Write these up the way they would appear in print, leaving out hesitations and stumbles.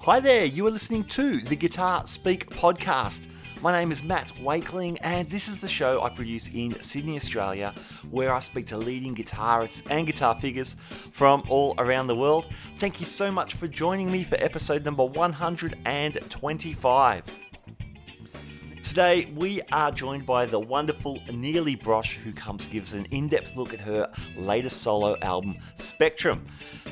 Hi there, you are listening to the Guitar Speak podcast. My name is Matt Wakeling, and this is the show I produce in Sydney, Australia, where I speak to leading guitarists and guitar figures from all around the world. Thank you so much for joining me for episode number 125. Today, we are joined by the wonderful Nili Brosh, who comes to give us an in-depth look at her latest solo album, Spectrum.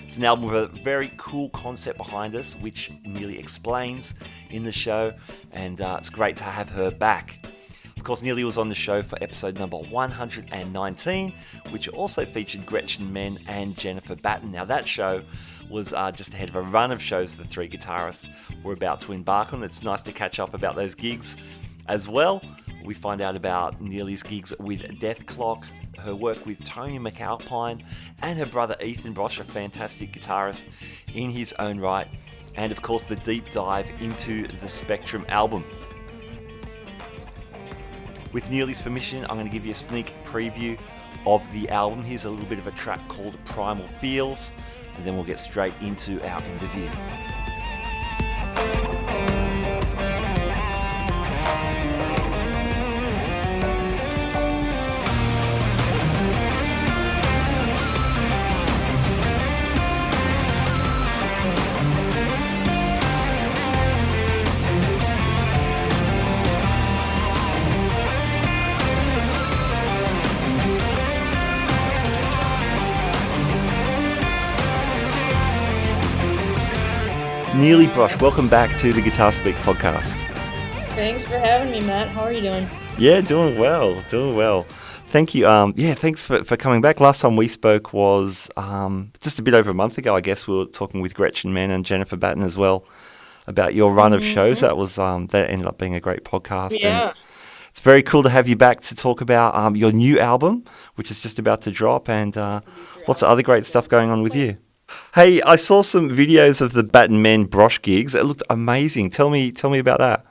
It's an album with a very cool concept behind us, which Nili explains in the show, and it's great to have her back. Of course, Nili was on the show for episode number 119, which also featured Gretchen Menn and Jennifer Batten. Now, that show was just ahead of a run of shows the three guitarists were about to embark on. It's nice to catch up about those gigs. As well, we find out about Nili's gigs with Dethklok, her work with Tony MacAlpine, and her brother Ethan Brosh, a fantastic guitarist in his own right, and of course the deep dive into the Spectrum album. With Nili's permission, I'm going to give you a sneak preview of the album. Here's a little bit of a track called Primal Feels, and then we'll get straight into our interview. Nili Brosh, welcome back to the Guitar Speak podcast. Thanks for having me, Matt. How are you doing? Yeah, doing well. Thank you. Thanks for coming back. Last time we spoke was just a bit over a month ago, I guess. We were talking with Gretchen Menn and Jennifer Batten as well about your run of shows. That was that ended up being a great podcast. Yeah. And it's very cool to have you back to talk about your new album, which is just about to drop, and lots of other great stuff going on with you. Hey, I saw some videos of the Batten Menn Brosh gigs. It looked amazing. Tell me about that.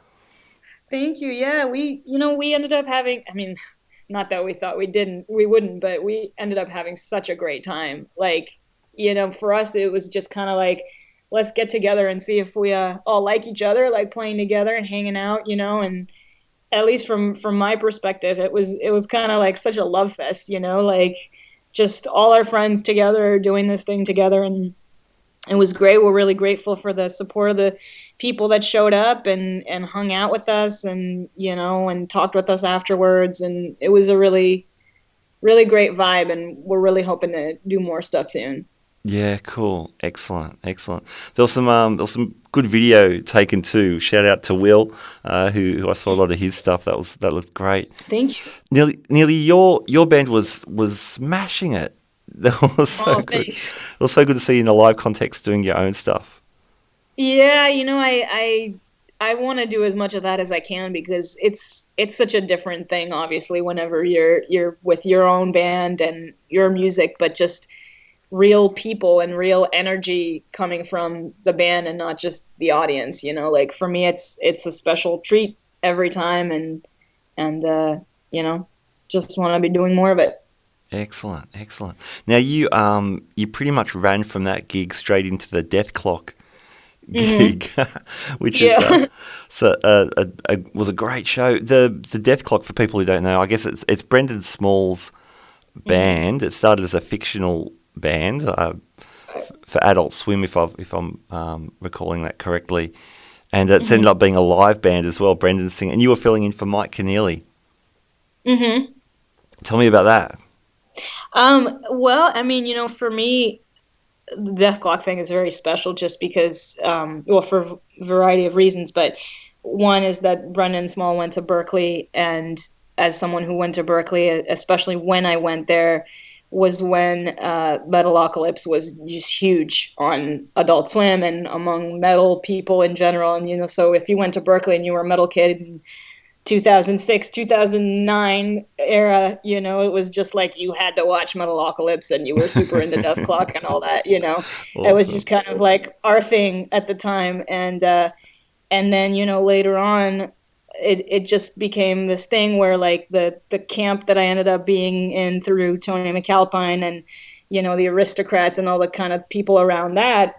Thank you. Yeah, we ended up having, not that we thought we wouldn't, but we ended up having such a great time. Like, for us, it was just kind of like, let's get together and see if we all like each other, like playing together and hanging out, and at least from my perspective, it was kind of like such a love fest, like just all our friends together doing this thing together, and it was great. We're really grateful for the support of the people that showed up and hung out with us and and talked with us afterwards, and it was a really, really great vibe, and we're really hoping to do more stuff soon. Yeah, cool. Excellent. There was some good video taken too. Shout out to Will, who I saw a lot of his stuff. That looked great. Thank you. Nili, your band was smashing it. That was so good. Thanks. It was so good to see you in a live context doing your own stuff. Yeah, I want to do as much of that as I can, because it's such a different thing, obviously, whenever you're with your own band and your music, but just real people and real energy coming from the band and not just the audience. Like for me, it's a special treat every time, and just want to be doing more of it. Excellent. Now you pretty much ran from that gig straight into the Dethklok gig, which was a great show. The Dethklok, for people who don't know, I guess it's Brendan Small's band. It started as a fictional band for Adult Swim, if I'm recalling that correctly, and it's ended up being a live band as well. Brendan's singing, and you were filling in for Mike Keneally. Tell me about that. Well, for me, the Dethklok thing is very special just because, for a variety of reasons, but one is that Brendan Small went to Berkeley, and as someone who went to Berkeley, especially when I went there, was when Metalocalypse was just huge on Adult Swim and among metal people in general. And, so if you went to Berkeley and you were a metal kid in 2006, 2009 era, it was just like you had to watch Metalocalypse, and you were super into Dethklok and all that, Awesome. It was just kind of like our thing at the time. And then, later on, it just became this thing where like the camp that I ended up being in through Tony MacAlpine the aristocrats and all the kind of people around that,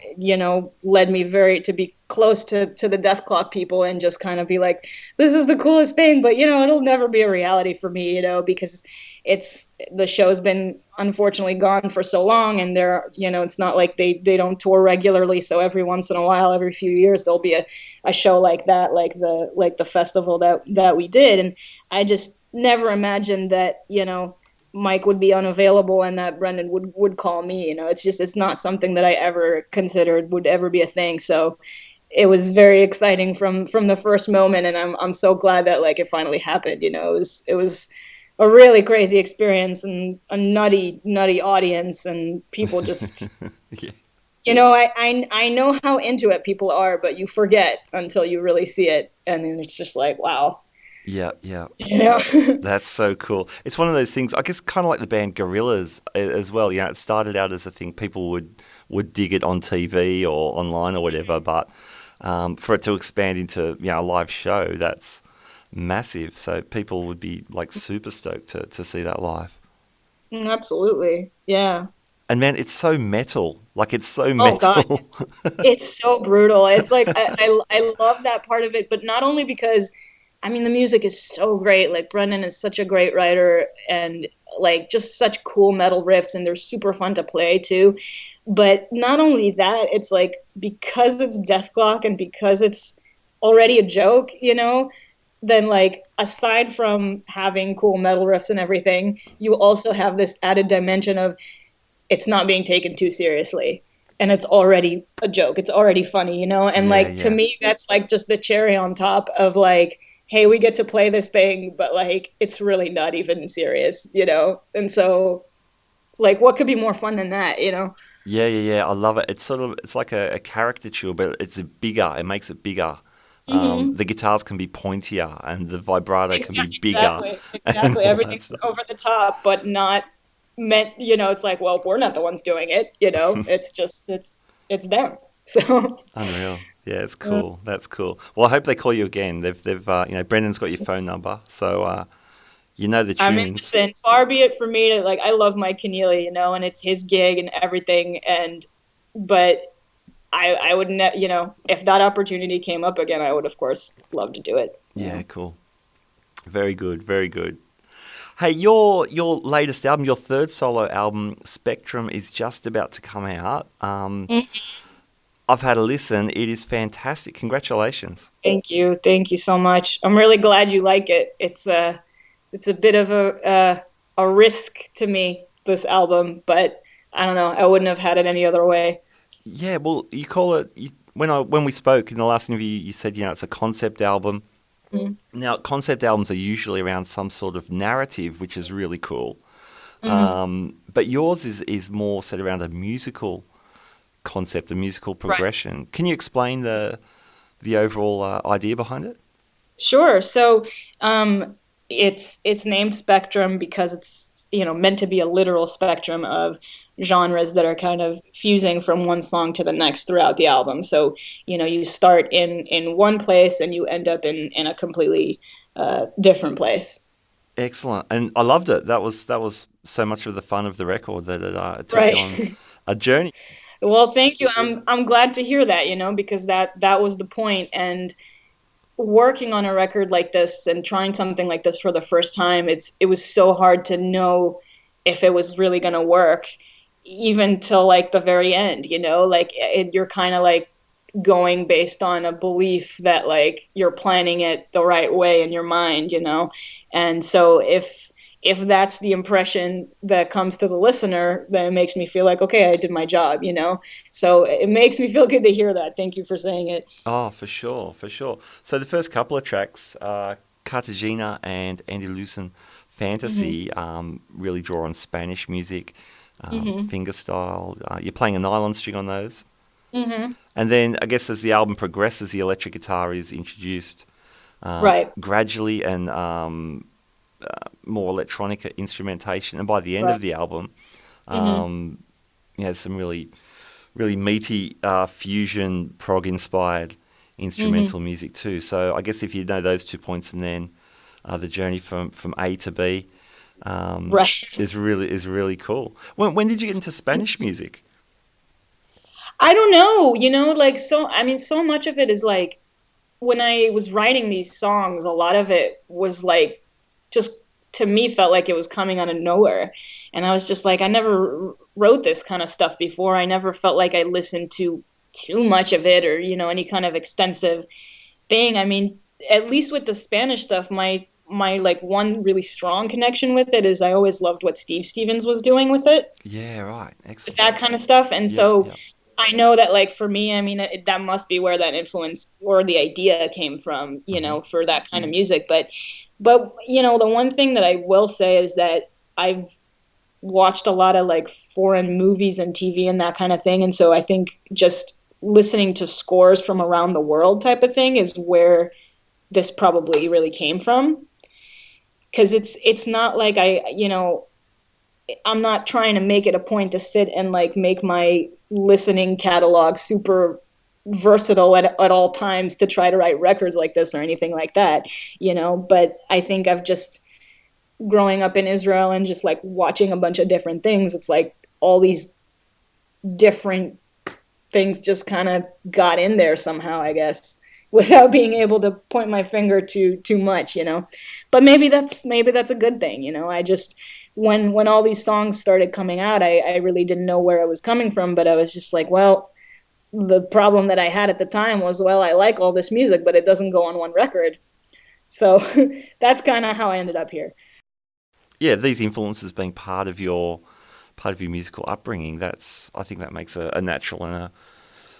led me very to be close to the Dethklok people and just kind of be like, this is the coolest thing, but it'll never be a reality for me, because the show's been unfortunately gone for so long, and it's not like they don't tour regularly, so every once in a while, every few years, there'll be a show like that, like the festival that we did. And I just never imagined that Mike would be unavailable and that Brendan would call me. It's not something that I ever considered would ever be a thing. So it was very exciting from the first moment, and I'm so glad that like it finally happened. It was a really crazy experience and a nutty audience, and people just Yeah. I know how into it people are, but you forget until you really see it, and then it's just like, wow. Yeah, yeah. You know? That's so cool. It's one of those things, I guess, kind of like the band Gorillaz as well. It started out as a thing people would dig it on TV or online or whatever, but for it to expand into a live show, that's massive. So people would be like super stoked to see that live. Absolutely, yeah. And man, it's so metal. Like it's so Oh God, metal. it's so brutal. It's like I love that part of it, but not only because I mean the music is so great. Like Brendan is such a great writer, and like just such cool metal riffs, and they're super fun to play too. But not only that, it's like because it's Dethklok and because it's already a joke, then like aside from having cool metal riffs and everything, you also have this added dimension of it's not being taken too seriously, and it's already a joke, it's already funny, and like to me that's like just the cherry on top of like, hey, we get to play this thing, but like it's really not even serious, and so like what could be more fun than that? Yeah. I love it. It's like a caricature, but it's bigger. It makes it bigger. Mm-hmm. The guitars can be pointier and the vibrato can be bigger and Exactly. all that Everything's stuff. over the top, but not meant, it's like, well, we're not the ones doing it, it's just, it's them. So, Unreal. Yeah, it's cool. That's cool. Well, I hope they call you again. They've Brendan's got your phone number, so you know the I mean, tunes. listen, far be it for me to, like, I love Mike Keneally, and it's his gig and everything. But I would, if that opportunity came up again, I would, of course, love to do it. Yeah, cool. Very good. Very good. Hey, your latest album, your third solo album, Spectrum, is just about to come out. I've had a listen. It is fantastic. Congratulations. Thank you. Thank you so much. I'm really glad you like it. It's a bit of a risk to me, this album, but I don't know. I wouldn't have had it any other way. Yeah, well, you call it when we spoke in the last interview, you said it's a concept album. Now, concept albums are usually around some sort of narrative, which is really cool. But yours is more set around a musical concept, a musical progression. Right. Can you explain the overall idea behind it? Sure. So it's named Spectrum because it's meant to be a literal spectrum of genres that are kind of fusing from one song to the next throughout the album. So you start in one place and you end up in a completely different place. Excellent, and I loved it. That was so much of the fun of the record that it took you on a journey. Well, thank you. I'm glad to hear that, because that was the point. And working on a record like this and trying something like this for the first time, it was so hard to know if it was really going to work, even till like the very end, like you're kind of like going based on a belief that like you're planning it the right way in your mind, and so if that's the impression that comes to the listener, then it makes me feel like, okay, I did my job, So it makes me feel good to hear that. Thank you for saying it. Oh, for sure. So the first couple of tracks, Cartagena and Andalusian Fantasy, really draw on Spanish music, fingerstyle. You're playing a nylon string on those. And then I guess as the album progresses, the electric guitar is introduced gradually and more electronic instrumentation, and by the end of the album, some really, really meaty fusion prog inspired instrumental music too. So I guess if you know those 2 points, and then the journey from A to B, Right. is really cool. When did you get into Spanish music? I don't know, like I mean, so much of it is like when I was writing these songs, a lot of it was like just to me felt like it was coming out of nowhere. And I was just like, I never wrote this kind of stuff before. I never felt like I listened to too much of it or, any kind of extensive thing. I mean, at least with the Spanish stuff, my like one really strong connection with it is I always loved what Steve Stevens was doing with it, Yeah, right. with Excellent. that kind of stuff. And Yep, so yep. I know that like for me, I mean that must be where that influence or the idea came from, Hmm. for that kind of music. But the one thing that I will say is that I've watched a lot of like foreign movies and TV and that kind of thing, and so I think just listening to scores from around the world type of thing is where this probably really came from. Because it's not like I'm not trying to make it a point to sit and like make my listening catalog super versatile at all times to try to write records like this or anything like that, but I think I've just growing up in Israel and just like watching a bunch of different things, it's like all these different things just kind of got in there somehow, I guess, without being able to point my finger too much, but maybe that's a good thing, I just when all these songs started coming out, I really didn't know where it was coming from, but I was just like, well, the problem that I had at the time was, well, I like all this music, but it doesn't go on one record. So that's kind of how I ended up here. Yeah, these influences being part of your musical upbringing. I think that makes a natural and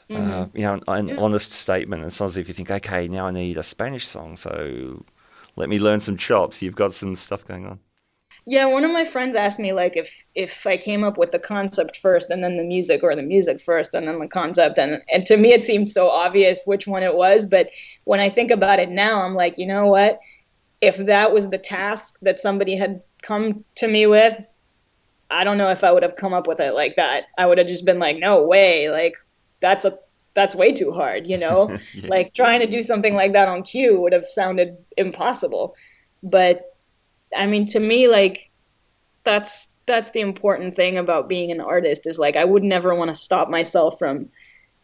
Hmm. an Yeah. honest statement. It's not as if you think, okay, now I need a Spanish song, so let me learn some chops. You've got some stuff going on. Yeah, one of my friends asked me like if I came up with the concept first and then the music, or the music first and then the concept, and to me it seems so obvious which one it was, but when I think about it now, I'm like, you know what? If that was the task that somebody had come to me with, I don't know if I would have come up with it like that. I would have just been like, no way, like that's a that's way too hard, Yeah, Like trying to do something like that on cue would have sounded impossible. But I mean, to me, like that's the important thing about being an artist is like I would never want to stop myself from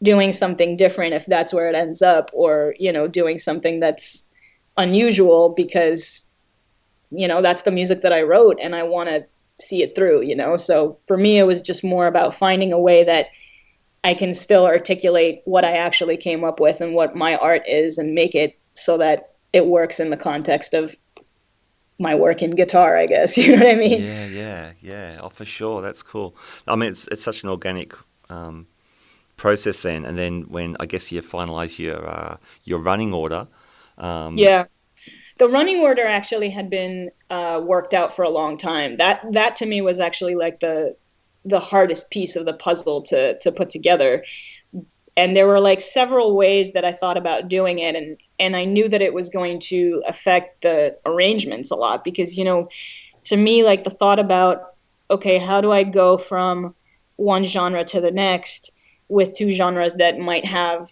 doing something different if that's where it ends up, or doing something that's unusual because that's the music that I wrote and I want to see it through, so for me it was just more about finding a way that I can still articulate what I actually came up with and what my art is, and make it so that it works in the context of my work in guitar, I guess. You know what I mean? yeah, yeah, yeah. Oh, for sure. That's cool. I mean, it's such an organic process then. And then when I guess you finalize your running order, um, Yeah. The running order actually had been worked out for a long time. That to me was actually like the hardest piece of the puzzle to put together. And there were like several ways that I thought about doing it, and I knew that it was going to affect the arrangements a lot because to me, like the thought about, okay, how do I go from one genre to the next with two genres that might have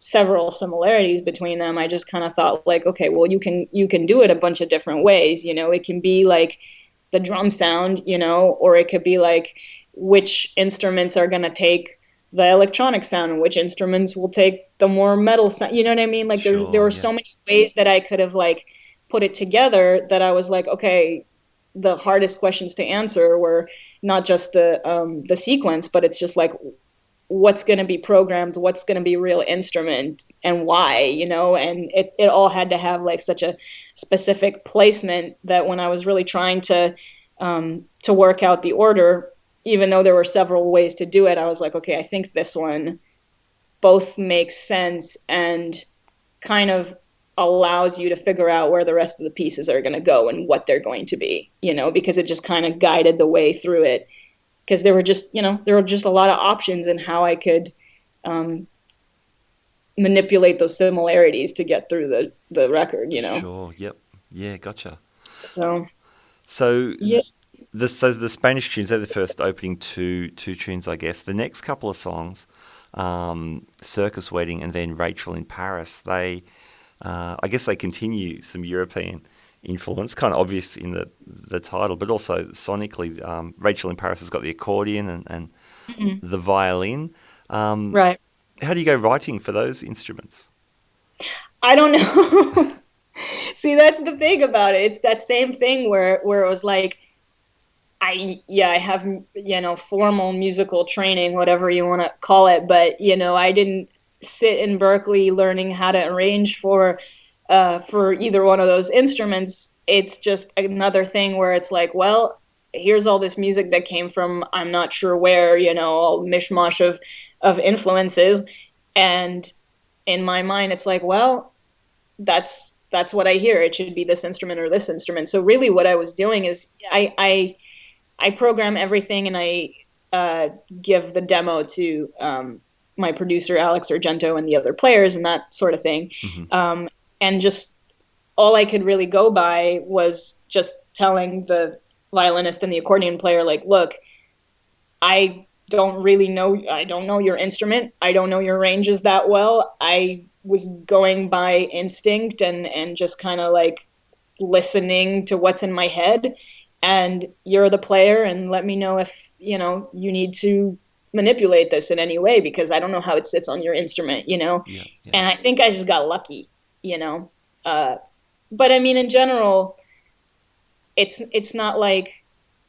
several similarities between them? I just kind of thought like, okay, well, you can do it a bunch of different ways. It can be like the drum sound, or it could be like which instruments are going to take the electronic sound and which instruments will take the more metal sound. You know what I mean? Like there sure, were yeah, so many ways that I could have like put it together that I was like, okay, the hardest questions to answer were not just the sequence, but it's just like what's going to be programmed, what's going to be real instrument, and why, and it all had to have like such a specific placement that when I was really trying to work out the order, even though there were several ways to do it, I was like, okay, I think this one both makes sense and kind of allows you to figure out where the rest of the pieces are going to go and what they're going to be, because it just kind of guided the way through it. Because there were just a lot of options in how I could um, manipulate those similarities to get through the record. sure, yep, yeah, gotcha. So So yeah. the Spanish tunes, they're the first opening two tunes, I guess. The next couple of songs, Circus Wedding and then Rachel in Paris, I guess they continue some European influence, kind of obvious in the title, but also sonically. Rachel in Paris has got the accordion and the violin. Right. How do you go writing for those instruments? I don't know. See, that's the thing about it. It's that same thing where it was like, I have, formal musical training, whatever you want to call it, but I didn't sit in Berkeley learning how to arrange for either one of those instruments. It's just another thing where it's like, well, here's all this music that came from I'm not sure where, all mishmash of influences, and in my mind, it's like, well, that's what I hear. It should be this instrument or this instrument. So really, what I was doing is I program everything, and I give the demo to my producer Alex Argento and the other players and that sort of thing. Mm-hmm. And just all I could really go by was just telling the violinist and the accordion player, like, look, I don't know your instrument. I don't know your ranges that well. I was going by instinct and just kind of like listening to what's in my head. And you're the player, and let me know if, you need to manipulate this in any way, because I don't know how it sits on your instrument, Yeah. And I think I just got lucky, but I mean, in general, it's not like,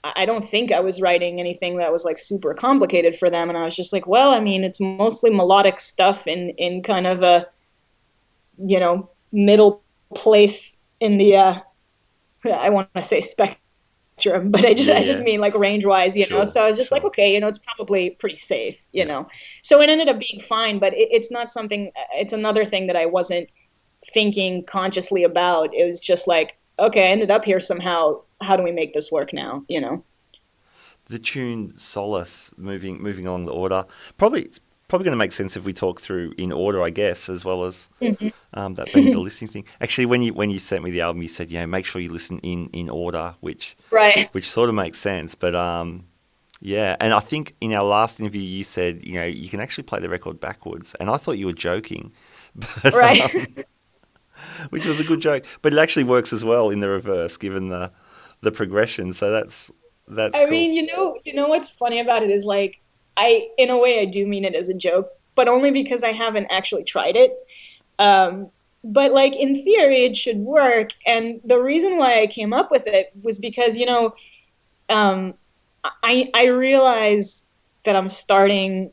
I don't think I was writing anything that was like super complicated for them. And I was just like, well, I mean, it's mostly melodic stuff in kind of a, middle place in the, I want to say spectrum, but I just mean like range wise, Sure, so I was just like, okay, it's probably pretty safe, so it ended up being fine, but it's not something, it's another thing that I wasn't thinking consciously about. It was just like, okay, I ended up here somehow. How do we make this work now? The tune Solace, moving along the order, it's probably going to make sense if we talk through in order, I guess, as well as that being the listening thing. Actually, when you sent me the album, you said, make sure you listen in order, which sort of makes sense. But yeah, and I think in our last interview, you said, you can actually play the record backwards, and I thought you were joking, but, right. Which was a good joke, but it actually works as well in the reverse, given the progression. So that's I cool. mean, what's funny about it is like, in a way I do mean it as a joke, but only because I haven't actually tried it. But like in theory it should work. And the reason why I came up with it was because, I realized that I'm starting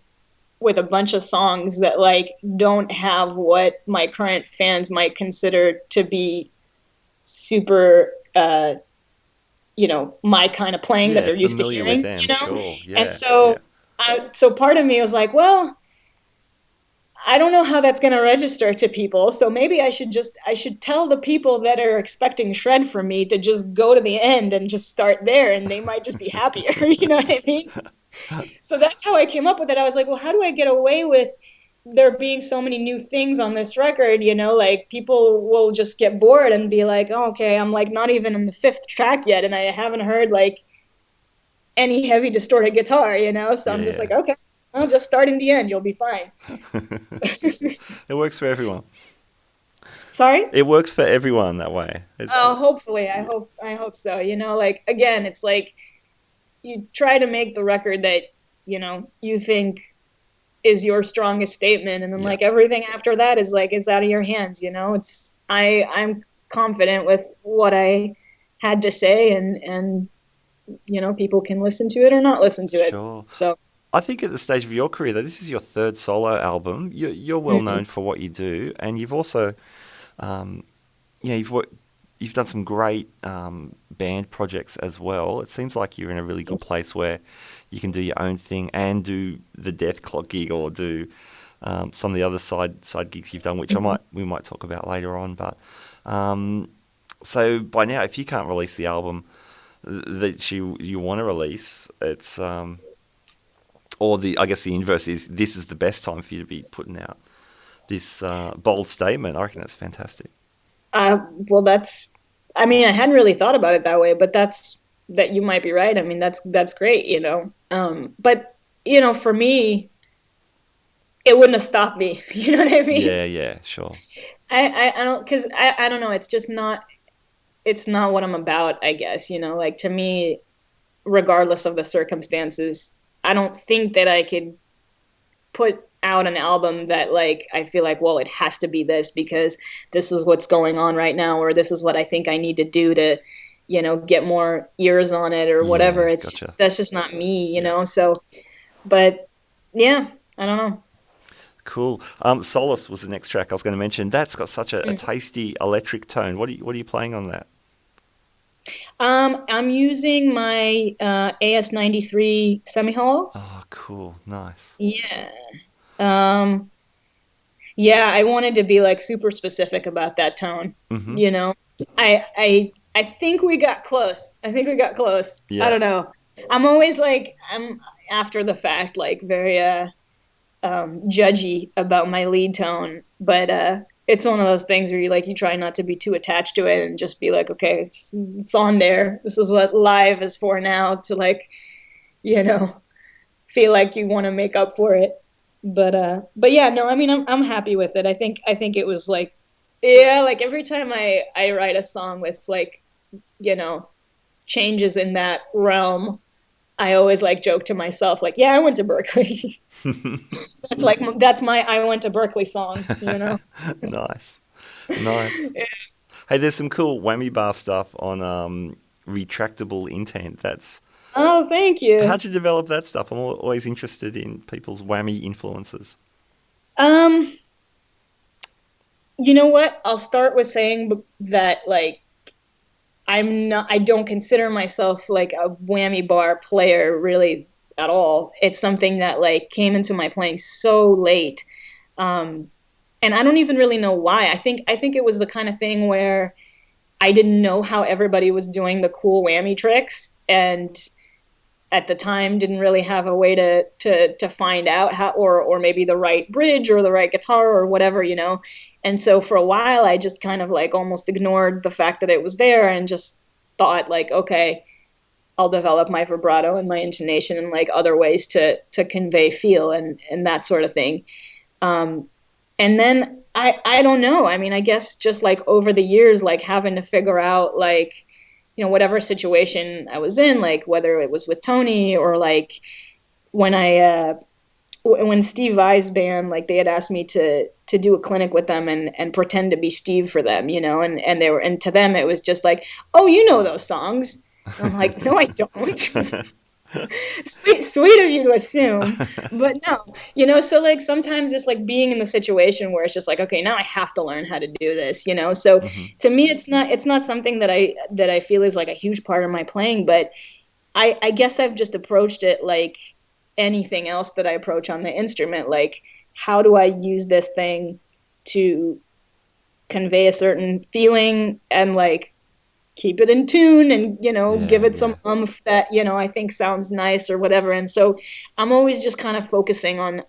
with a bunch of songs that like don't have what my current fans might consider to be super, my kind of playing that they're used to hearing, with them, sure. Yeah, and so, so part of me was like, well, I don't know how that's going to register to people. So maybe I should tell the people that are expecting shred from me to just go to the end and just start there, and they might just be happier. You know what I mean? So that's how I came up with it. I was like, well, how do I get away with there being so many new things on this record? Like people will just get bored and be like, oh, okay, I'm like not even in the fifth track yet, and I haven't heard like any heavy distorted guitar, So I'm just like, okay, I'll just start in the end. You'll be fine. It works for everyone. Sorry? It works for everyone that way. Hopefully. I hope so. Like, again, it's like you try to make the record that, you think is your strongest statement. And then like everything after that is like, it's out of your hands. I'm confident with what I had to say, and people can listen to it or not listen to it. Sure. So I think at the stage of your career, though, this is your third solo album. You're well known for what you do, and you've also, you've done some great band projects as well. It seems like you're in a really good place where you can do your own thing and do the Dethklok gig, or do some of the other side gigs you've done, which we might talk about later on. But so by now, if you can't release the album that you want to release, it's I guess the inverse is, this is the best time for you to be putting out this bold statement. I reckon that's fantastic. Well, I hadn't really thought about it that way, but that you might be right. I mean, that's great, but for me, it wouldn't have stopped me. You know what I mean? Yeah, sure. I don't, cause I don't know. It's just not, it's not what I'm about, I guess, like to me, regardless of the circumstances, I don't think that I could put out an album that like I feel like, well, it has to be this because this is what's going on right now, or this is what I think I need to do to, get more ears on it or whatever. Yeah, It's gotcha. that's just not me, Yeah. So, but yeah, I don't know. Cool. Solace was the next track I was going to mention. That's got such a tasty electric tone. What are you playing on that? I'm using my AS93 semi-hollow. Oh, cool. Nice. Yeah. Um, yeah, I wanted to be like super specific about that tone. Mm-hmm. You know, I think we got close. I think we got close. I Yeah. don't know. I'm always like I'm after the fact like very judgy about my lead tone, but it's one of those things where you try not to be too attached to it and just be like, okay, it's on there. This is what live is for now to you know, feel like you want to make up for it. But yeah, no, I mean I'm happy with it. I think it was like yeah, like every time I write a song with you know, changes in that realm, I always joke to myself like, yeah, I went to Berkeley. That's my I went to Berkeley song. Nice. Nice. Hey, there's some cool whammy bar stuff on retractable intent. That's Oh, thank you. how'd you develop that stuff? I'm always interested in people's whammy influences. Um, you know what? I'll start with saying that I don't consider myself like a whammy bar player really at all. It's something that came into my playing so late. Um, and I don't even really know why. I think it was the kind of thing where I didn't know how everybody was doing the cool whammy tricks, and at the time didn't really have a way to find out how, or maybe the right bridge or the right guitar or whatever. And so for a while I just kind of almost ignored the fact that it was there and just thought okay, I'll develop my vibrato and my intonation and other ways to convey feel and that sort of thing. And then I don't know. I mean, I guess just over the years, having to figure out whatever situation I was in, whether it was with Tony or when when Steve Vai's band, they had asked me to do a clinic with them and pretend to be Steve for them, and they were, and to them it was just oh, you know those songs. And I'm like, no, I don't. Sweet of you to assume, but no, so sometimes it's being in the situation where it's just okay, now I have to learn how to do this. So Hmm. to me it's not something that I feel is a huge part of my playing, but I guess I've just approached it like anything else that I approach on the instrument, how do I use this thing to convey a certain feeling and keep it in tune and give Yeah, it yeah. some that I think sounds nice or whatever. And so I'm always just kind of focusing on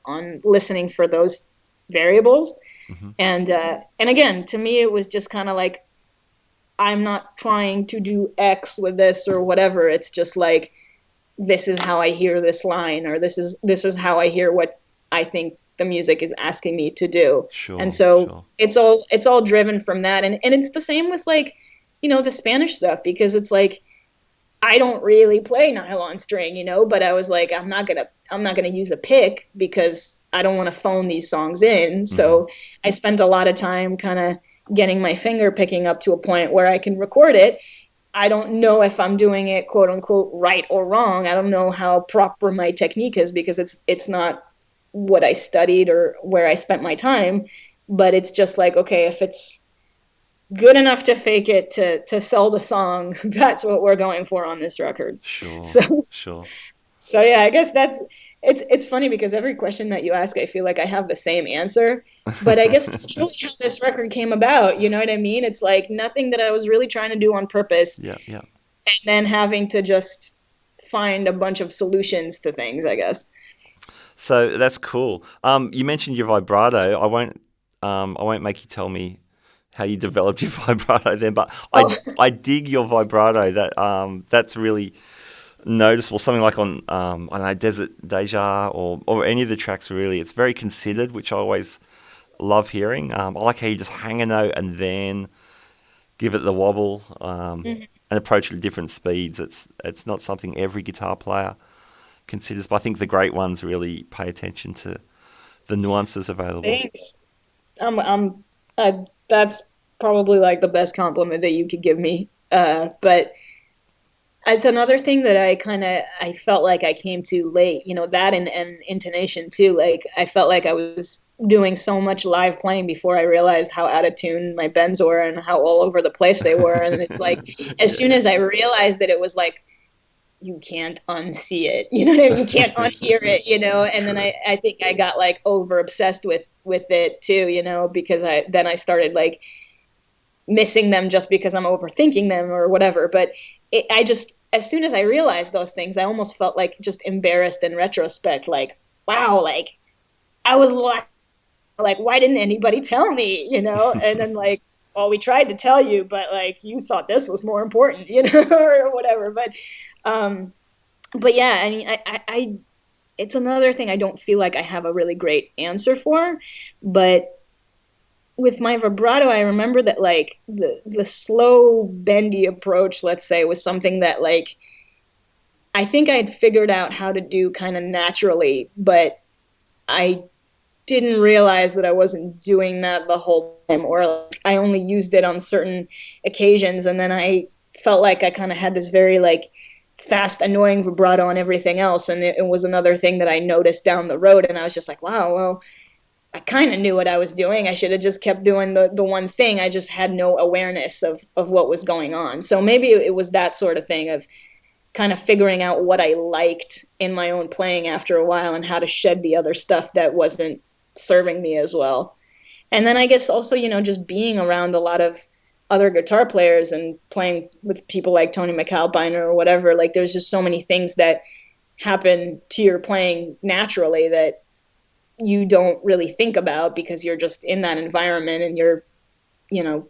listening for those variables. Hmm. And again, to me it was just kind of I'm not trying to do X with this or whatever. It's just this is how I hear this line, or this is how I hear what I think the music is asking me to do. And Sure, so sure. it's all driven from that. And it's the same with the Spanish stuff, because it's I don't really play nylon string, but I was I'm not gonna use a pick because I don't want to phone these songs in. Hmm. So I spent a lot of time kind of getting my finger picking up to a point where I can record it. I don't know if I'm doing it quote unquote right or wrong. I don't know how proper my technique is because it's not what I studied or where I spent my time. But it's just okay, if it's good enough to fake it to sell the song, that's what we're going for on this record. Sure, So sure. so yeah, I guess that's it's funny because every question that you ask, I feel like I have the same answer. But I guess it's truly how this record came about. You know what I mean? It's nothing that I was really trying to do on purpose, Yeah, yeah. and then having to just find a bunch of solutions to things, I guess. So that's cool. You mentioned your vibrato. I won't make you tell me how you developed your vibrato then, but I Oh, I dig your vibrato. That's really noticeable. Something like on I don't know, Desert Deja or any of the tracks really. It's very considered, which I always love hearing. I like how you just hang a note and then give it the wobble, Mhm. and approach it at different speeds. It's not something every guitar player considers, but I think the great ones really pay attention to the nuances available. Thanks. That's probably like the best compliment that you could give me. But it's another thing that I felt like I came to late, that and intonation too. Like I felt like I was doing so much live playing before I realized how out of tune my bends were and how all over the place they were. And it's like as soon as I realized that it was like you can't unsee it, you know what I mean? You can't unhear it, and then True. I think I got like over obsessed with it too, because I started like missing them just because I'm overthinking them or whatever. But I just, as soon as I realized those things, I almost felt like just embarrassed in retrospect, like, wow, like I was like, why didn't anybody tell me, And then like, well, we tried to tell you, but like you thought this was more important, or whatever. Um, but yeah, I mean, it's another thing I don't feel like I have a really great answer for, but with my vibrato, I remember that like the slow bendy approach, let's say, was something that like I think I'd figured out how to do kind of naturally, but I didn't realize that I wasn't doing that the whole time, or like, I only used it on certain occasions, and then I felt like I kind of had this very like fast, annoying vibrato on everything else, and it was another thing that I noticed down the road, and I was just like, wow, well, I kind of knew what I was doing. I should have just kept doing the one thing. I just had no awareness of what was going on. So maybe it was that sort of thing of kind of figuring out what I liked in my own playing after a while and how to shed the other stuff that wasn't serving me as well. And then I guess also, just being around a lot of other guitar players and playing with people like Tony MacAlpine or whatever, like there's just so many things that happen to your playing naturally that you don't really think about because you're just in that environment and you're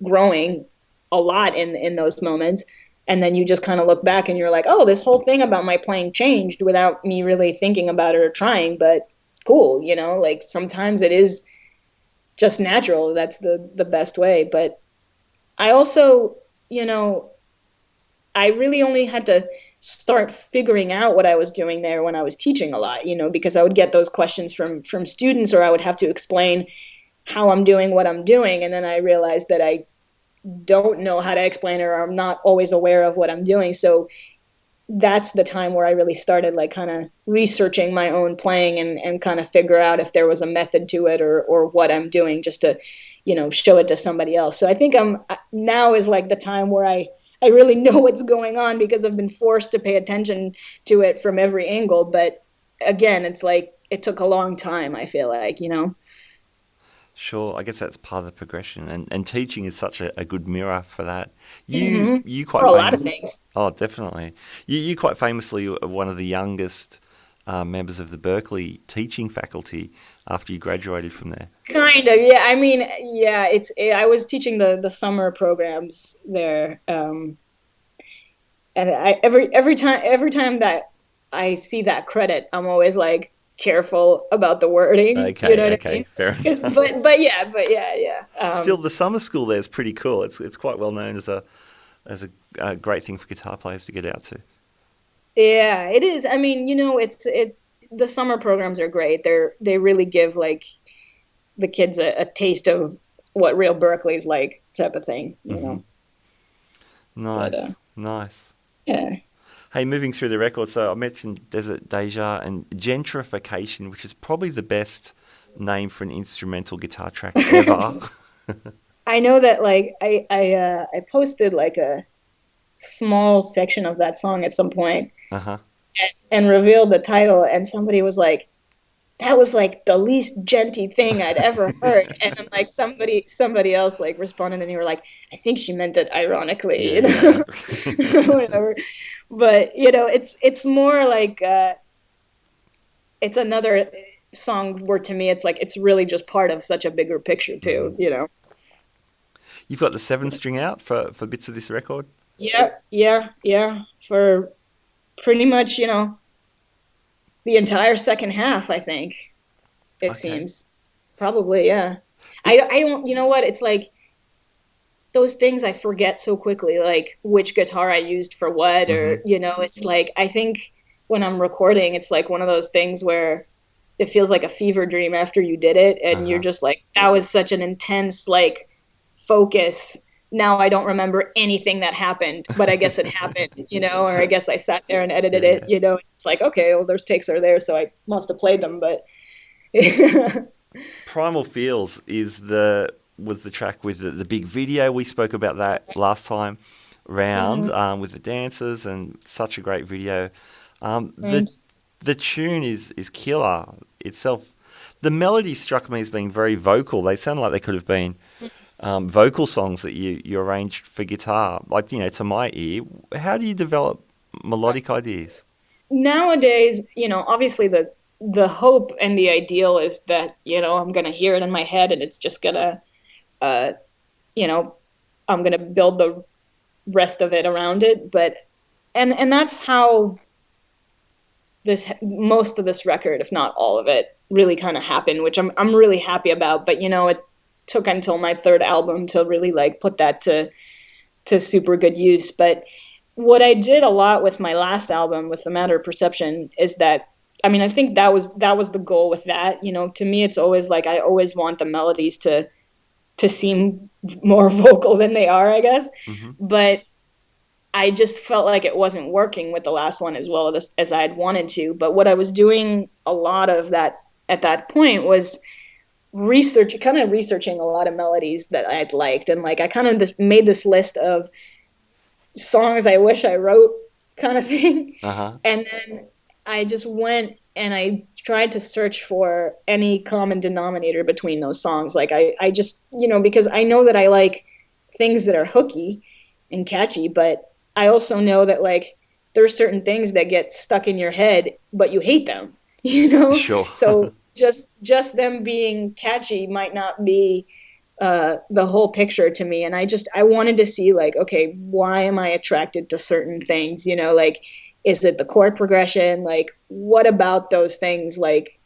growing a lot in those moments, and then you just kind of look back and you're like, oh, this whole thing about my playing changed without me really thinking about it or trying. But cool, like sometimes it is just natural. That's the best way. But I also, you know I really only had to start figuring out what I was doing there when I was teaching a lot, because I would get those questions from students, or I would have to explain how I'm doing what I'm doing, and then I realized that I don't know how to explain it, or I'm not always aware of what I'm doing. So that's the time where I really started like kind of researching my own playing and kind of figure out if there was a method to it, or what I'm doing, just to, show it to somebody else. So I think now is like the time where I really know what's going on because I've been forced to pay attention to it from every angle. But again, it's like it took a long time, I feel like. Sure, I guess that's part of the progression, and teaching is such a good mirror for that. You For quite a lot of famous. things. Oh, definitely. You quite famously were one of the youngest members of the Berkeley teaching faculty after you graduated from there. Kind of, yeah. I mean, yeah. I was teaching the summer programs there, and every time that I see that credit, I'm always like careful about the wording. You know Okay, what I okay, mean? fair Because, enough. but yeah. Still, the summer school there is pretty cool. It's quite well known as a great thing for guitar players to get out to. Yeah, it is. I mean, the summer programs are great. They really give like the kids a taste of what real Berkeley's like, type of thing. Hmm. But Nice, nice. yeah. Hey, moving through the records, so I mentioned Desert Deja and Gentrification, which is probably the best name for an instrumental guitar track ever. I know that like I posted like a small section of that song at some point Uh-huh. and revealed the title, and somebody was like, that was like the least genty thing I'd ever heard. And then like somebody else like responded and they were like, I think she meant it ironically, Yeah, yeah. whatever. But it's more like it's another song where to me it's like it's really just part of such a bigger picture Hmm. too. You've got the seven string out for bits of this record? Yeah. For pretty much, the entire second half, I think it Okay. seems. Probably, yeah. Is I don't, you know what? It's like those things I forget so quickly, like which guitar I used for what, or, Mm-hmm. it's like, I think when I'm recording, it's like one of those things where it feels like a fever dream after you did it. And you're Uh-huh. just like, that was such an intense, like, focus. Now I don't remember anything that happened, but I guess it happened, or I guess I sat there and edited it, Yeah. It's like, okay, well, those takes are there, so I must have played them, but Primal Feels was the track with the big video. We spoke about that last time round, Mhm. with the dancers, and such a great video. The Thank the tune is killer itself. The melody struck me as being very vocal. They sound like they could have been vocal songs that you arranged for guitar. Like, to my ear, how do you develop melodic ideas? Nowadays, obviously the hope and the ideal is that, I'm gonna hear it in my head and it's just gonna, uh, you know, I'm gonna build the rest of it around it. But and that's how this most of this record, if not all of it, really kind of happened, which I'm really happy about. But it took until my third album to really like put that to super good use. But what I did a lot with my last album, with The Matter of Perception, is that, I mean, I think that was the goal with that. To me, it's always like I always want the melodies to seem more vocal than they are, I guess. Hmm. But I just felt like it wasn't working with the last one as well as I had wanted to. But what I was doing a lot of that at that point was researching a lot of melodies that I'd liked, and like I kind of made this list of songs I wish I wrote, kind of thing. Uh-huh. And then I just went and I tried to search for any common denominator between those songs. Like I just, because I know that I like things that are hooky and catchy, but I also know that like there's certain things that get stuck in your head, but you hate them, Sure. So just them being catchy might not be the whole picture to me. And I wanted to see like, okay, why am I attracted to certain things? Like, is it the chord progression? Like, what about those things like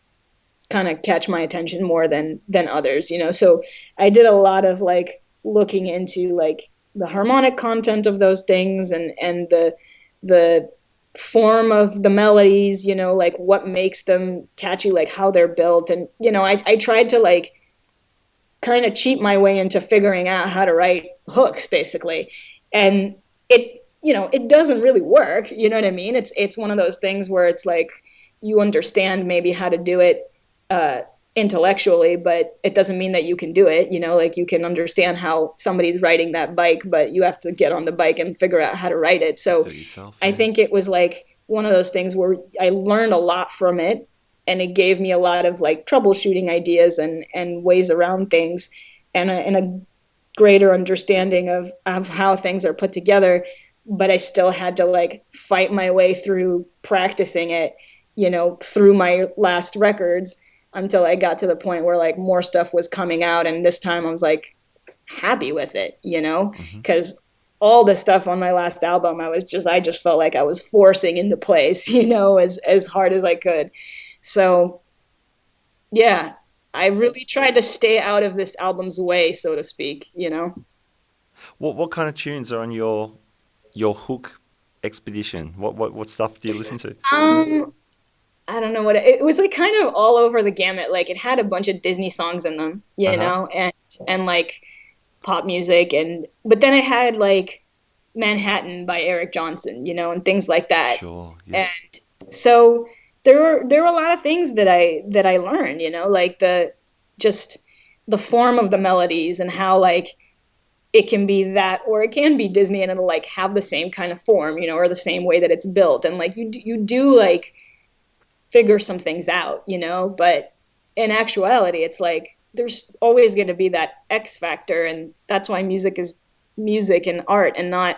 kind of catch my attention more than others? So I did a lot of like looking into like the harmonic content of those things, and the form of the melodies, like what makes them catchy, like how they're built. And I tried to like kind of cheat my way into figuring out how to write hooks, basically. And it doesn't really work. You know what I mean? It's one of those things where it's like you understand maybe how to do it uh, intellectually, but it doesn't mean that you can do it. Like you can understand how somebody's riding that bike, but you have to get on the bike and figure out how to ride it. So Do it yourself, I yeah. think it was like one of those things where I learned a lot from it, and it gave me a lot of like troubleshooting ideas and ways around things, and a greater understanding of how things are put together. But I still had to like fight my way through practicing it, through my last records, until I got to the point where like more stuff was coming out, and this time I was like happy with it, Hmm. because all the stuff on my last album, I just felt like I was forcing into place, as hard as I could. So yeah, I really tried to stay out of this album's way, so to speak. What kind of tunes are on your hook expedition? What stuff do you listen to? Um, I don't know what it was like, kind of all over the gamut. Like it had a bunch of Disney songs in them, Uh-huh. and like pop music, and but then it had like Manhattan by Eric Johnson, and things like that. Sure. Yeah. And so there were a lot of things that I learned, like just the form of the melodies, and how like it can be that, or it can be Disney and it'll like have the same kind of form, or the same way that it's built, and like you do like figure some things out, but in actuality it's like there's always going to be that X factor, and that's why music is music and art and not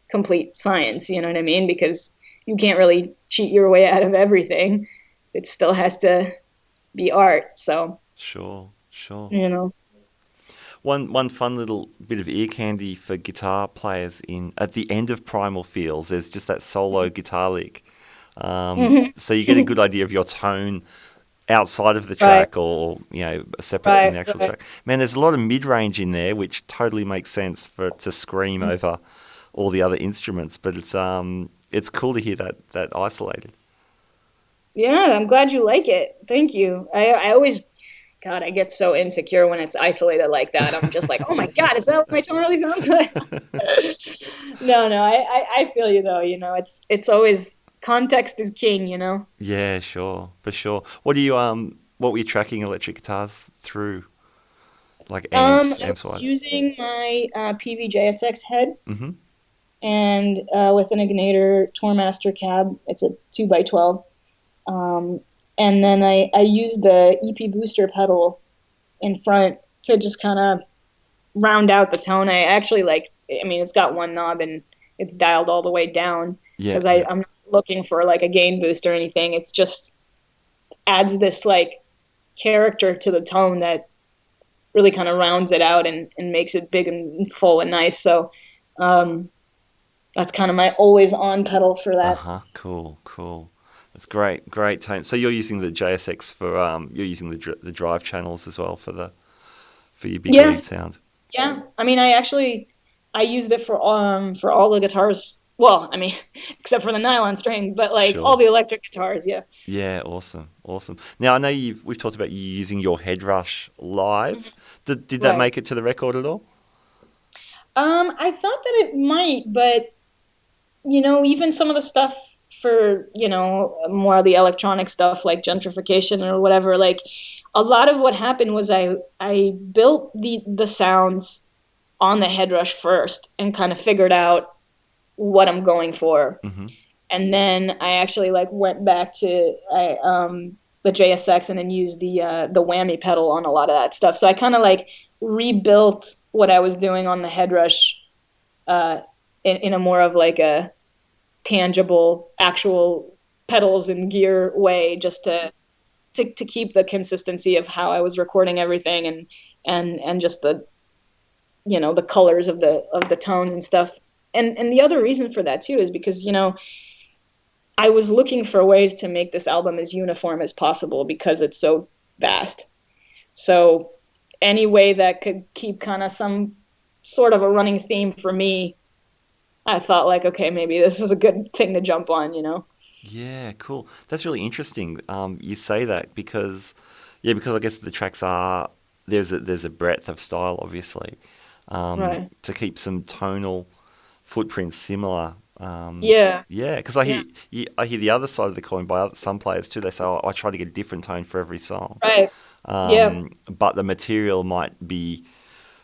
complete science, you know what I mean? Because you can't really cheat your way out of everything. It still has to be art. So, Sure. Sure. you know. One fun little bit of ear candy for guitar players in at the end of Primal Feels, there's just that solo guitar lick. Mhm. So you get a good idea of your tone outside of the Right, track or separate from right, the actual right. track. Man, there's a lot of mid-range in there, which totally makes sense for it to scream over all the other instruments. But it's cool to hear that isolated. Yeah, I'm glad you like it. Thank you. I always, God, I get so insecure when it's isolated like that. I'm just like, oh my God, is that what my tone really sounds like? No, no, I feel you though. It's always context is king. Yeah, sure, for sure. What were you tracking electric guitars through, like I amps was wise? using my PVJSX head Mm-hmm. and with an Ignitor Tourmaster cab. It's a 2x12. Um, and then I used the EP booster pedal in front to just kind of round out the tone. I actually I mean, it's got one knob and it's dialed all the way down Yeah, because yeah. I'm not looking for like a gain boost or anything. It's just adds this like character to the tone that really kind of rounds it out and makes it big and full and nice. So um, that's kind of my always on pedal for that. Uh-huh. Cool, cool. That's great, great tone. So you're using the JSX for you're using the drive channels as well for your big Yeah, lead sound. yeah. I mean, I used it for all the guitars. Well, I mean, except for the nylon string, but like all Sure. the electric guitars, yeah. Yeah, awesome, awesome. Now I know we've talked about you using your head rush live. Did that Right. make it to the record at all? I thought that it might, but even some of the stuff for, more of the electronic stuff like gentrification or whatever, like a lot of what happened was I built the sounds on the head rush first and kind of figured out what I'm going for. Mm-hmm. And then I actually like went back to the JSX and then used the whammy pedal on a lot of that stuff. So I kind of like rebuilt what I was doing on the head rush uh, in a more of like a tangible, actual pedals and gear way, just to keep the consistency of how I was recording everything and just the colors of the tones and stuff. And the other reason for that too is because I was looking for ways to make this album as uniform as possible because it's so vast. So any way that could keep kind of some sort of a running theme for me, I thought like, okay, maybe this is a good thing to jump on. Yeah, cool. That's really interesting. You say that because I guess the tracks are there's a breadth of style, obviously, Right. to keep some tonal footprints similar. Yeah. Yeah, because Yeah. I hear the other side of the coin by some players too. They say, "Oh, I try to get a different tone for every song," Right. Yeah. but the material might be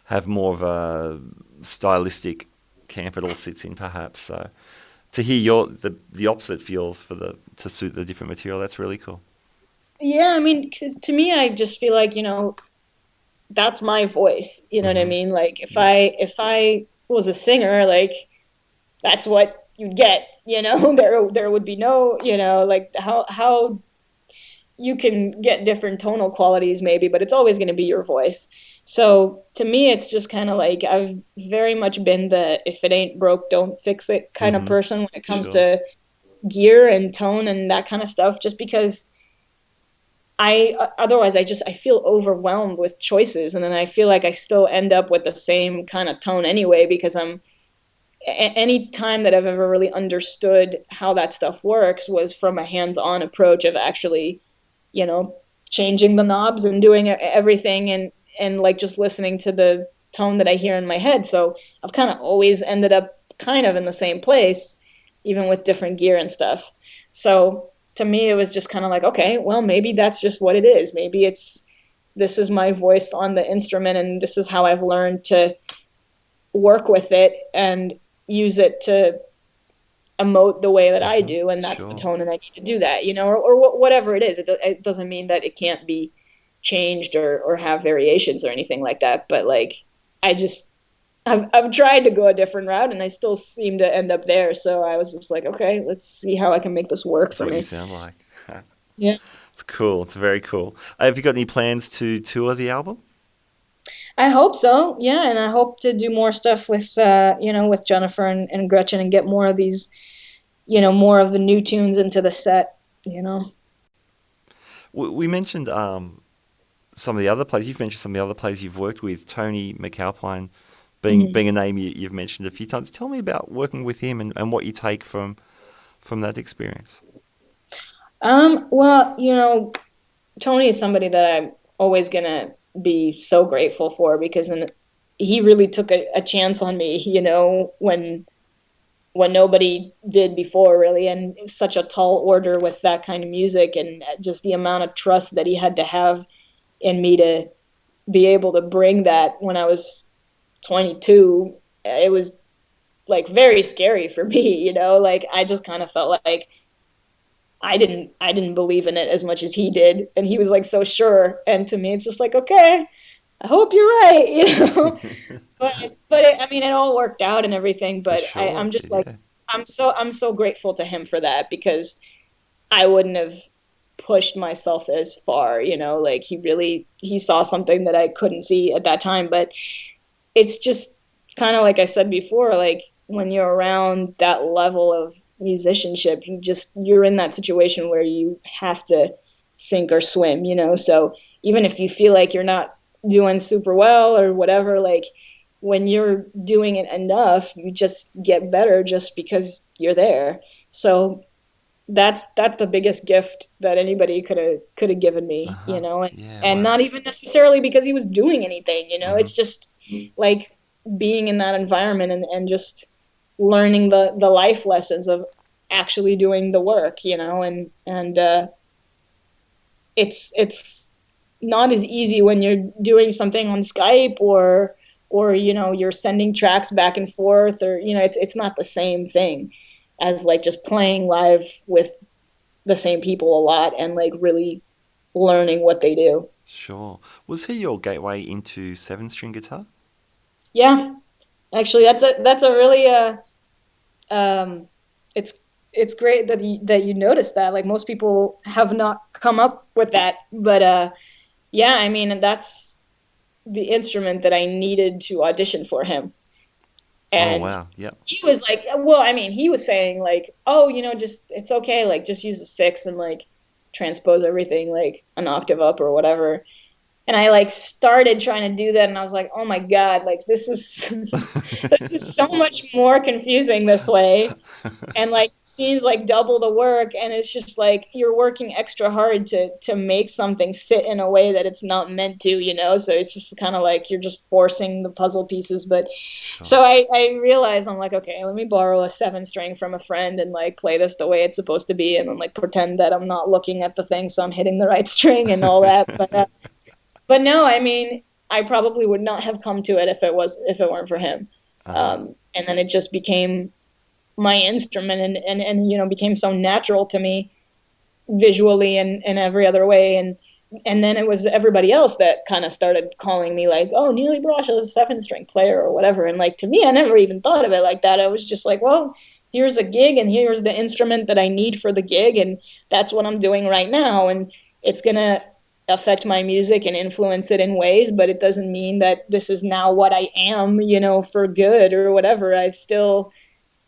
have more of a stylistic camp it all sits in, perhaps. So to hear the opposite feels to suit the different material, that's really cool. Yeah. I mean, 'cause to me, I just feel like, that's my voice. You know what I Hmm. mean? Like Yeah. if I was a singer, like that's what you'd get. There would be no, like how you can get different tonal qualities maybe, but it's always going to be your voice. So to me, it's just kind of like I've very much been the if it ain't broke, don't fix it kind of Hmm. person when it comes Sure. to gear and tone and that kind of stuff, just because otherwise I feel overwhelmed with choices, and then I feel like I still end up with the same kind of tone anyway because any time that I've ever really understood how that stuff works was from a hands-on approach of actually, you know, changing the knobs and doing everything and like just listening to the tone that I hear in my head. So I've kind of always ended up kind of in the same place, even with different gear and stuff. So to me, it was just kind of like, okay, well, maybe that's just what it is. Maybe this is my voice on the instrument, and this is how I've learned to work with it and use it to emote the way that I Hmm. do, and that's the Sure. tone, and I need to do that, or whatever it is. It doesn't mean that it can't be changed or have variations or anything like that. But like, I just I've tried to go a different route, and I still seem to end up there. So I was just like, okay, let's see how I can make this work That's for what you me. sound like. Yeah. It's cool. It's very cool. Have you got any plans to tour the album? I hope so. Yeah, and I hope to do more stuff with with Jennifer and Gretchen and get more of these, more of the new tunes into the set. We mentioned some of the other players. You've mentioned some of the other players you've worked with. Tony MacAlpine being a name you've mentioned a few times. Tell me about working with him and what you take from that experience. Well, Tony is somebody that I'm always gonna be so grateful for because he really took a chance on me, when nobody did before really, and such a tall order with that kind of music and just the amount of trust that he had to have in me to be able to bring that when I was 22. It was like very scary for me, like I just kind of felt like I didn't believe in it as much as he did, and he was like so sure. And to me, it's just like, okay, I hope you're right, I mean, it all worked out and everything. For But sure, I'm just like, yeah. I'm so grateful to him for that because I wouldn't have pushed myself as far, like he saw something that I couldn't see at that time. But it's just kind of like I said before, like when you're around that level of musicianship, you're in that situation where you have to sink or swim, so even if you feel like you're not doing super well or whatever, like when you're doing it enough, you just get better just because you're there. So that's the biggest gift that anybody could have given me, and Yeah, and wow. not even necessarily because he was doing anything, hmm it's just like being in that environment and just learning the life lessons of actually doing the work, and it's not as easy when you're doing something on Skype or you're sending tracks back and forth, or it's not the same thing as like just playing live with the same people a lot and like really learning what they do. Sure. Was he your gateway into seven-string guitar? Yeah, actually, that's a really um, it's it's great that you noticed that. Like most people have not come up with that, but yeah, I mean, that's the instrument that I needed to audition for him. Oh, And wow. Yep. he was like, well, I mean, he was saying like, oh, just it's okay, like just use a six and like transpose everything like an octave up or whatever. And I like started trying to do that, and I was like, oh my God, like this is this is so much more confusing this way, and like seems like double the work, and it's just like you're working extra hard to make something sit in a way that it's not meant to, so it's just kind of like you're just forcing the puzzle pieces. But Sure. so I realized, I'm like, okay, let me borrow a seven string from a friend and like play this the way it's supposed to be, and then like pretend that I'm not looking at the thing so I'm hitting the right string and all that. But no, I mean, I probably would not have come to it if it weren't for him. Uh-huh. And then it just became my instrument, and became so natural to me visually and every other way. And then it was everybody else that kind of started calling me like, oh, Nili Brosh is a seven string player or whatever. And like to me, I never even thought of it like that. I was just like, well, here's a gig and here's the instrument that I need for the gig, and that's what I'm doing right now. And it's gonna affect my music and influence it in ways, but it doesn't mean that this is now what I am, for good or whatever. I still,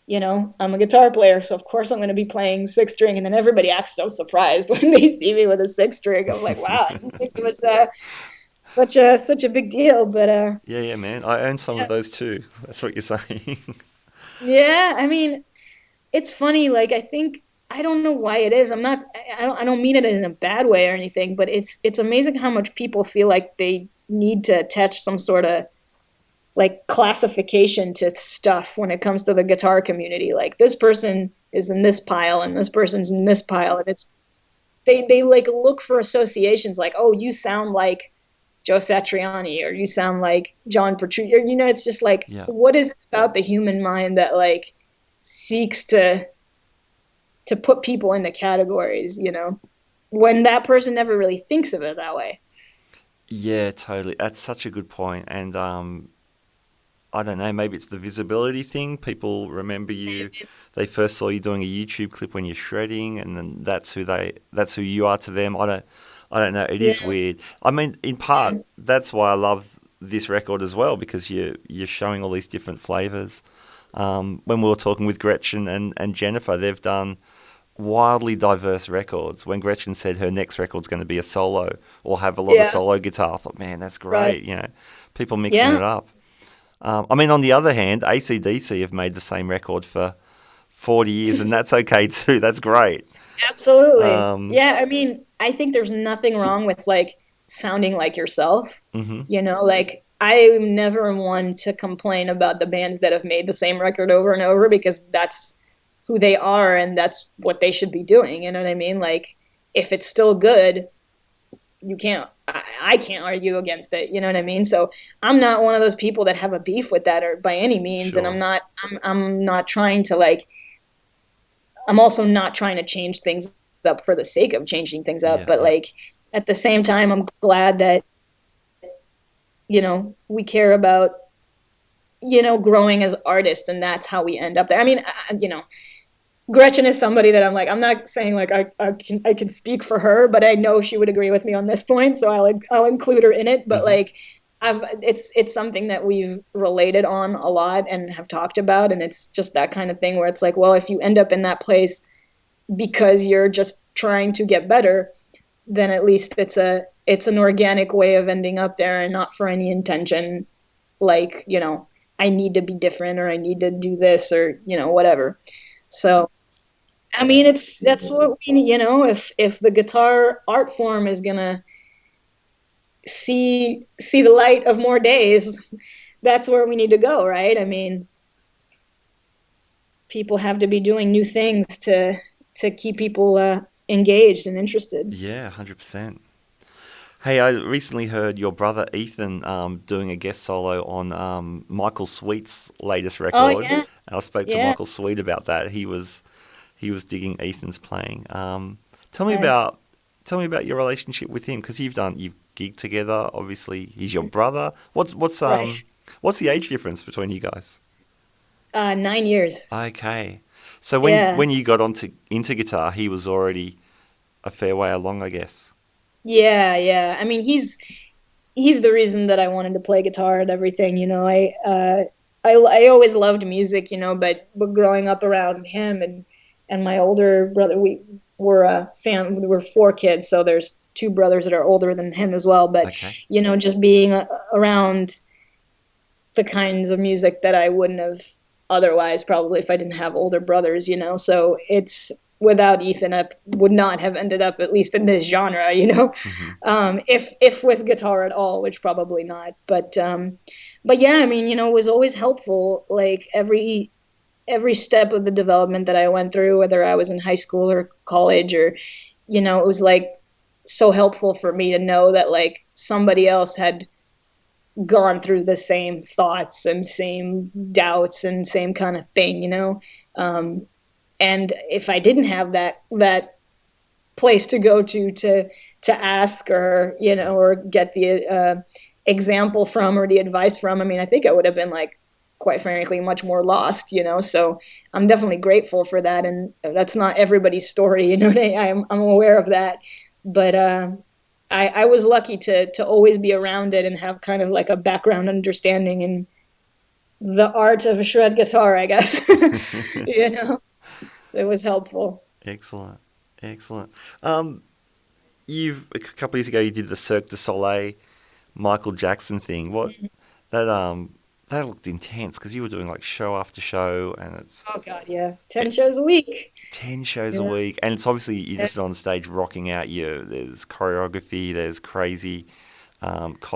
I'm a guitar player, so of course I'm going to be playing six string. And then everybody acts so surprised when they see me with a six string. I'm like, wow, I didn't think it was such a big deal. But Yeah, yeah, man. I own some of yeah, those too. That's what you're saying. yeah. I mean, it's funny. Like I think I don't know why it is. I don't mean it in a bad way or anything, but it's amazing how much people feel like they need to attach some sort of like classification to stuff when it comes to the guitar community. Like this person is in this pile and this person's in this pile, and they like look for associations like, oh, you sound like Joe Satriani, or you sound like John Petrucci, or it's just like, Yeah. what is it about the human mind that like seeks to put people into categories, when that person never really thinks of it that way. Yeah, totally. That's such a good point. And I don't know, maybe it's the visibility thing. People remember you. They first saw you doing a YouTube clip when you're shredding, and then that's who you are to them. I don't know. It is Yeah. weird. I mean, in part, that's why I love this record as well, because you're showing all these different flavors. When we were talking with Gretchen and Jennifer, they've done wildly diverse records. When Gretchen said her next record's going to be a solo or have a lot of Yeah. solo guitar, I thought, man, that's Right. great. People mixing Yeah. it up. I mean, on the other hand, ACDC have made the same record for 40 years, and that's okay too. That's great. Absolutely. Um, Yeah, I mean, I think there's nothing wrong with like sounding like yourself. mhm. Like I'm never one to complain about the bands that have made the same record over and over because that's who they are and that's what they should be doing. You know what I mean? Like if it's still good, you can't I can't argue against it. You know what I mean? So I'm not one of those people that have a beef with that or by any means, and Sure. I'm not trying to like I'm also not trying to change things up for the sake of changing things up, Yeah, but yeah. like at the same time, I'm glad that, we care about, growing as artists and that's how we end up there. I mean, Gretchen is somebody that I'm like, I'm not saying like I can speak for her, but I know she would agree with me on this point, so I'll include her in it. But Hmm. like, it's something that we've related on a lot and have talked about, and it's just that kind of thing where it's like, well, if you end up in that place because you're just trying to get better, then at least it's an organic way of ending up there and not for any intention like, I need to be different or I need to do this or, whatever. So, I mean, that's what we need, if the guitar art form is gonna see the light of more days, that's where we need to go, right? I mean, people have to be doing new things to keep people engaged and interested. Yeah, 100%. Hey, I recently heard your brother Ethan doing a guest solo on Michael Sweet's latest Oh record. yeah, I spoke to yeah, Michael Sweet about that. He was digging Ethan's playing. Tell me nice. about tell me about your relationship with him because you've gigged together. Obviously, he's your brother. Right. What's the age difference between you guys? 9 years. Okay, so when Yeah, when you got into guitar, he was already a fair way along, I guess. yeah, yeah. I mean, he's the reason that I wanted to play guitar and everything. I always loved music, but growing up around him and my older brother, we were a fam. We were four kids, so there's two brothers that are older than him as well. But Okay. just being around the kinds of music that I wouldn't have otherwise probably if I didn't have older brothers. So it's without Ethan, I would not have ended up at least in this genre. Hmm. If with guitar at all, which probably not. But yeah, I mean, it was always helpful. Like every step of the development that I went through, whether I was in high school or college or, it was like so helpful for me to know that like somebody else had gone through the same thoughts and same doubts and same kind of thing. Um, and if I didn't have that place to go to ask or get the example from or the advice from, I mean, I think I would have been like, quite frankly, much more lost. So I'm definitely grateful for that, and that's not everybody's story. I'm aware of that, but I was lucky to always be around it and have kind of like a background understanding in the art of a shred guitar, I guess. It was helpful. Excellent, excellent. Um, you've a couple of years ago you did the Cirque du Soleil Michael Jackson thing. That that looked intense because you were doing like show after show, and it's Oh God, yeah, eh, 10 shows a week. 10 shows a Yeah, week, and it's obviously you're yeah, just on stage rocking out. There's choreography, there's crazy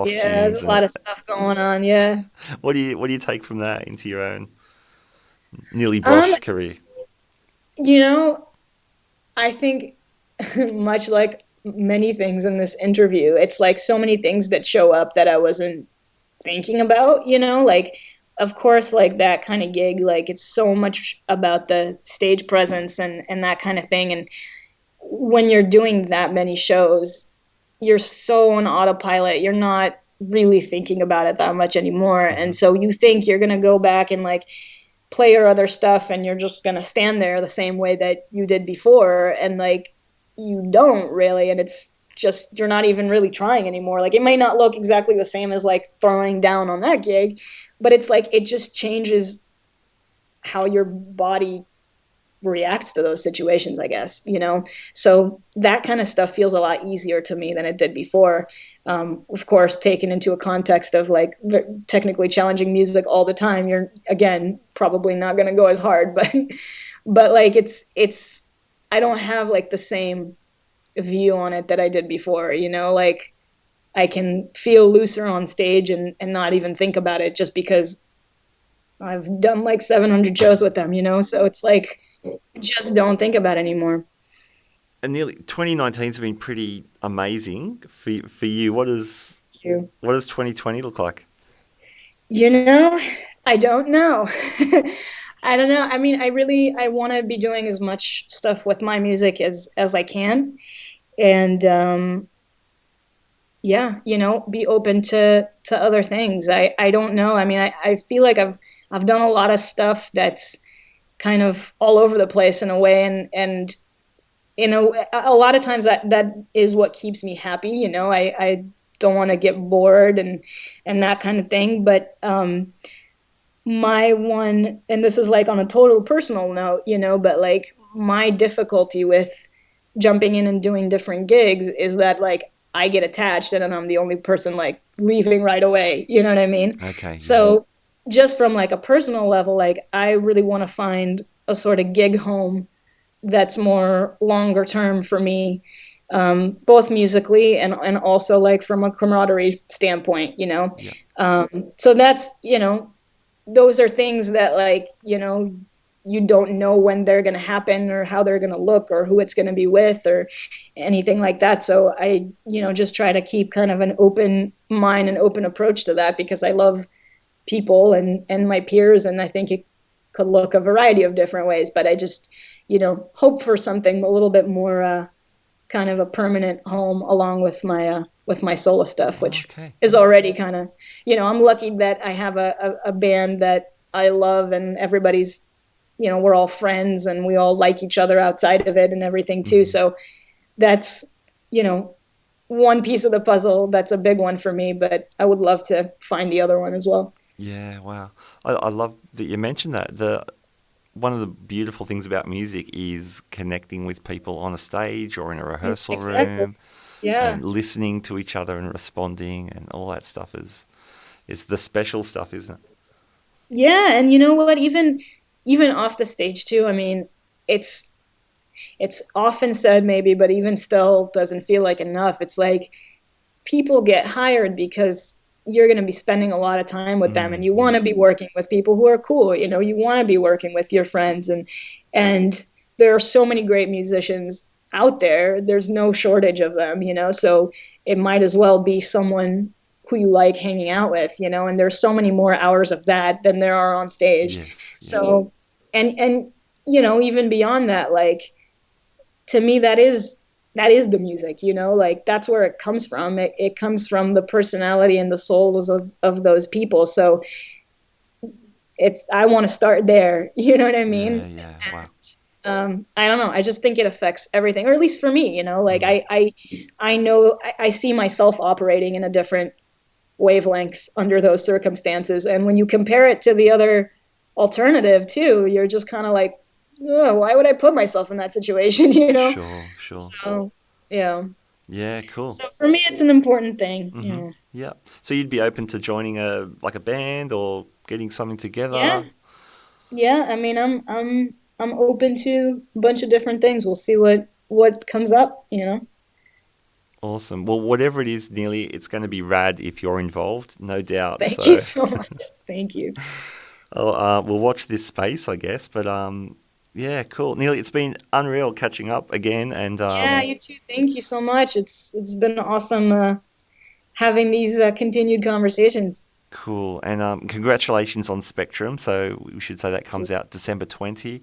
yeah. There's costumes, a lot and of stuff going on. Yeah. what do you take from that into your own Nili Um, Brosh career? you know, I think much like many things in this interview, it's like so many things that show up that I wasn't thinking about. Like, of course, like that kind of gig, like it's so much about the stage presence and that kind of thing. And when you're doing that many shows, you're so on autopilot. You're not really thinking about it that much anymore. Hmm. And so you think you're going to go back and like play your other stuff and you're just going to stand there the same way that you did before. And like, you don't really. And it's just, you're not even really trying anymore. Like, it may not look exactly the same as like throwing down on that gig, but it's like, it just changes how your body reacts to those situations, I guess, So that kind of stuff feels a lot easier to me than it did before. Of course, taken into a context of like technically challenging music all the time, you're again probably not going to go as hard, but like it's I don't have like the same view on it that I did before, like I can feel looser on stage and not even think about it just because I've done like 700 shows with them, so it's like just don't think about it anymore. And nearly 2019's been pretty amazing for you. What does 2020 look like? I don't know. I don't know. I mean, I want to be doing as much stuff with my music as I can, and be open to other things. I don't know. I mean, I feel like I've done a lot of stuff that's kind of all over the place in a way, and a lot of times that is what keeps me happy. I don't want to get bored and that kind of thing. But my one, and this is like on a total personal note, but like my difficulty with jumping in and doing different gigs is that like I get attached and then I'm the only person like leaving right away. You know what I mean? Okay. So just from like a personal level, like I really want to find a sort of gig home that's more longer term for me, both musically and also like from a camaraderie standpoint, Yeah. So that's, those are things that like, you don't know when they're going to happen or how they're going to look or who it's going to be with or anything like that. So I, just try to keep kind of an open mind and open approach to that because I love people and my peers. And I think it could look a variety of different ways, but I just, hope for something a little bit more kind of a permanent home along with my solo stuff, which is already kind of, I'm lucky that I have a band that I love and everybody's, we're all friends and we all like each other outside of it and everything too. Mm-hmm. So that's, one piece of the puzzle that's a big one for me, but I would love to find the other one as well. Yeah, wow. I love that you mentioned that. One of the beautiful things about music is connecting with people on a stage or in a rehearsal room, and listening to each other and responding and all that stuff it's the special stuff, isn't it? Yeah, and you know what? Even off the stage too. I mean, it's often said maybe, but even still doesn't feel like enough. It's like people get hired because you're going to be spending a lot of time with them and you want to be working with people who are cool. You want to be working with your friends and there are so many great musicians out there. There's no shortage of them, so it might as well be someone who you like hanging out with, and there's so many more hours of that than there are on stage. Yes. So, and even beyond that, like, to me, that is the music, like that's where it comes from. It comes from the personality and the souls of those people. So I want to start there. You know what I mean? Yeah. Wow. And, I don't know. I just think it affects everything, or at least for me, like I know I see myself operating in a different wavelength under those circumstances. And when you compare it to the other alternative too, you're just kind of like, oh, why would I put myself in that situation? Sure. So, yeah. Yeah, cool. So for me, it's an important thing. Mm-hmm. Yeah. So you'd be open to joining a band or getting something together? Yeah. I mean, I'm open to a bunch of different things. We'll see what comes up. Awesome. Well, whatever it is, Nili, it's going to be rad if you're involved, no doubt. Thank you so much. Thank you. We'll watch this space, I guess. But yeah, cool. Nili, it's been unreal catching up again. And yeah, you too. Thank you so much. It's been awesome having these continued conversations. Cool. And congratulations on Spectrum. So we should say that comes out December 20.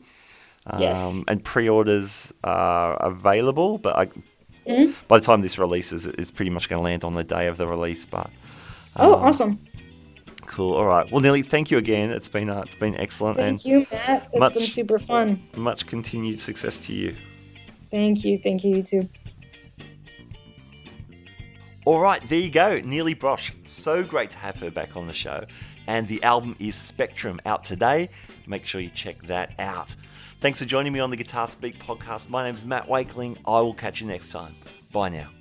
Yes. And pre-orders are available, but by the time this releases, it's pretty much going to land on the day of the release. But awesome. Cool. All right. Well, Nili, thank you again. It's been excellent. Thank you, Matt. It's been super fun. Much continued success to you. Thank you. You too. All right, there you go. Nili Brosh. So great to have her back on the show. And the album is Spectrum, out today. Make sure you check that out. Thanks for joining me on the Guitar Speak podcast. My name's Matt Wakeling. I will catch you next time. Bye now.